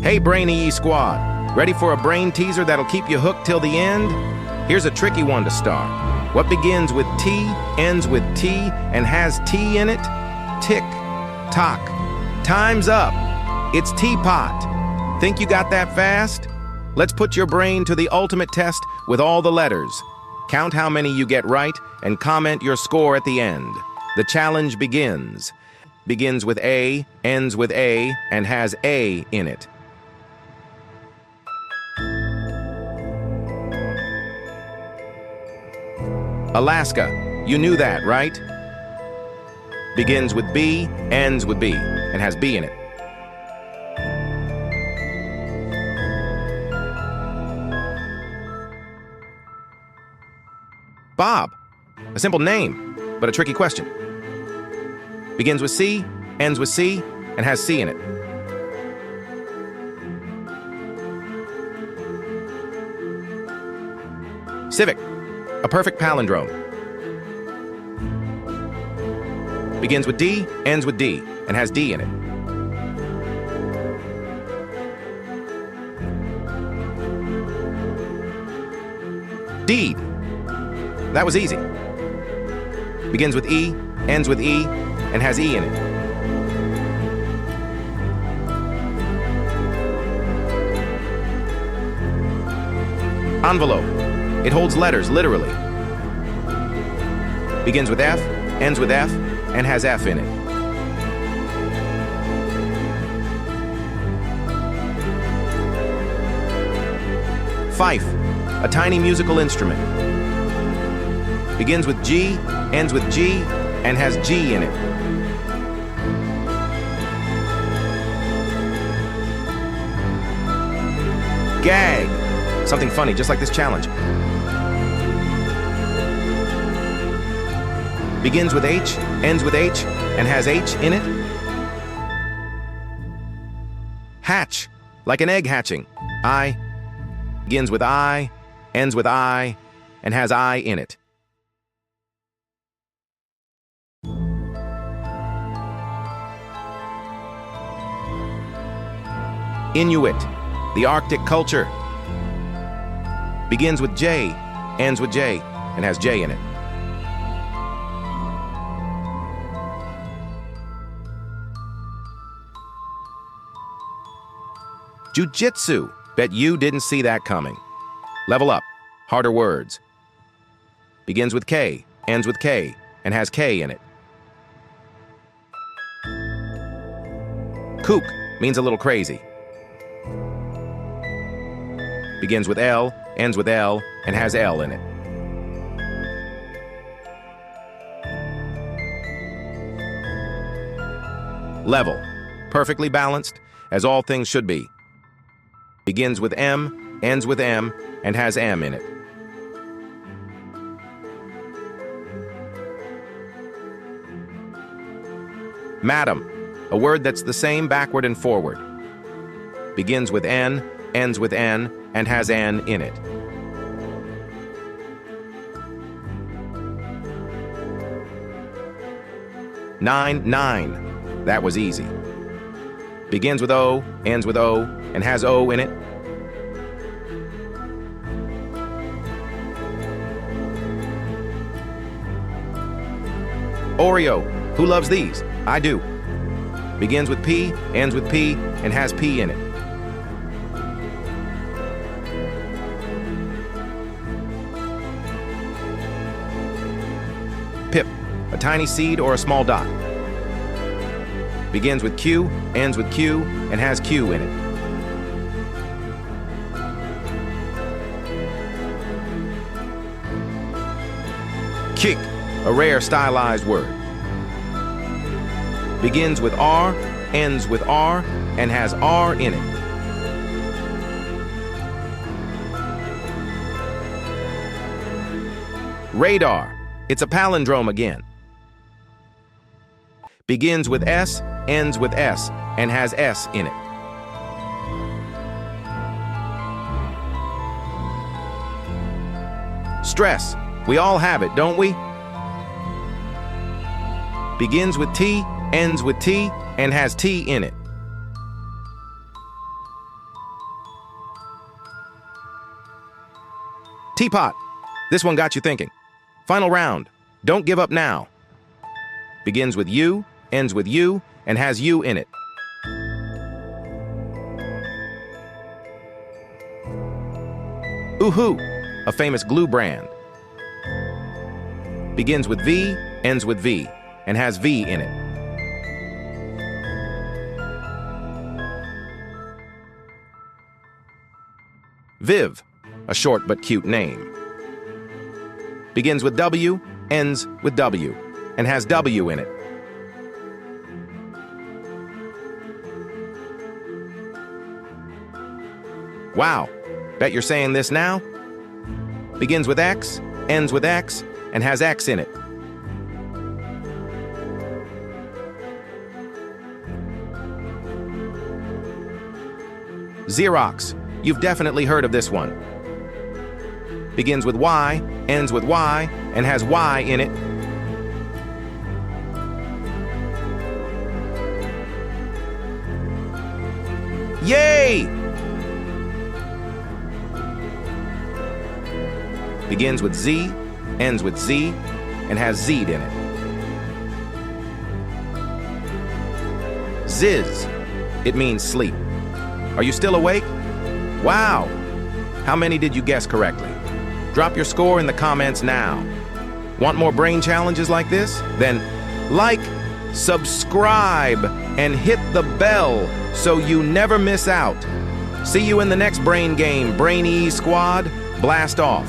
Hey Braineeee squad, ready for a brain teaser that'll keep you hooked till the end? Here's a tricky one to start. What begins with T, ends with T, and has T in it? Tick, tock. Time's up. It's teapot. Think you got that fast? Let's put your brain to the ultimate test with all the letters. Count how many you get right and comment your score at the end. The challenge begins. Begins with A, ends with A, and has A in it. Alaska. You knew that, right? Begins with B, ends with B, and has B in it. Bob. A simple name, but a tricky question. Begins with C, ends with C, and has C in it. Civic. A perfect palindrome. Begins with D, ends with D, and has D in it. Deed. That was easy. Begins with E, ends with E, and has E in it. Envelope. It holds letters, literally. Begins with F, ends with F, and has F in it. Fife. A tiny musical instrument. Begins with G, ends with G, and has G in it. Gag. Something funny, just like this challenge. Begins with H, ends with H, and has H in it. Hatch. Like an egg hatching. I. Begins with I, ends with I, and has I in it. Inuit, the Arctic culture. Begins with J, ends with J, and has J in it. Jiu-jitsu. Bet you didn't see that coming. Level up. Harder words. Begins with K, ends with K, and has K in it. Kook means a little crazy. Begins with L, ends with L, and has L in it. Level. Perfectly balanced, as all things should be. Begins with M, ends with M, and has M in it. Madam. A word that's the same backward and forward. Begins with N, ends with N, and has N in it. Nine. That was easy. Begins with O, ends with O, and has O in it. Oreo. Who loves these? I do. Begins with P, ends with P, and has P in it. Pip. A tiny seed or a small dot. Begins with Q, ends with Q, and has Q in it. Kick. A rare stylized word. Begins with R, ends with R, and has R in it. Radar. It's a palindrome again. Begins with S, ends with S, and has S in it. Stress. We all have it, don't we? Begins with T, ends with T, and has T in it. Teapot. This one got you thinking. Final round. Don't give up now. Begins with U, ends with U, and has U in it. Oohoo, a famous glue brand. Begins with V, ends with V, and has V in it. Viv, a short but cute name. Begins with W, ends with W, and has W in it. Wow, bet you're saying this now? Begins with X, ends with X, and has X in it. Xerox, you've definitely heard of this one. Begins with Y, ends with Y, and has Y in it. Yay! Begins with Z, ends with Z, and has Z'd in it. Zizz, it means sleep. Are you still awake? Wow! How many did you guess correctly? Drop your score in the comments now. Want more brain challenges like this? Then like, subscribe, and hit the bell so you never miss out. See you in the next brain game, Braineeee squad. Blast off.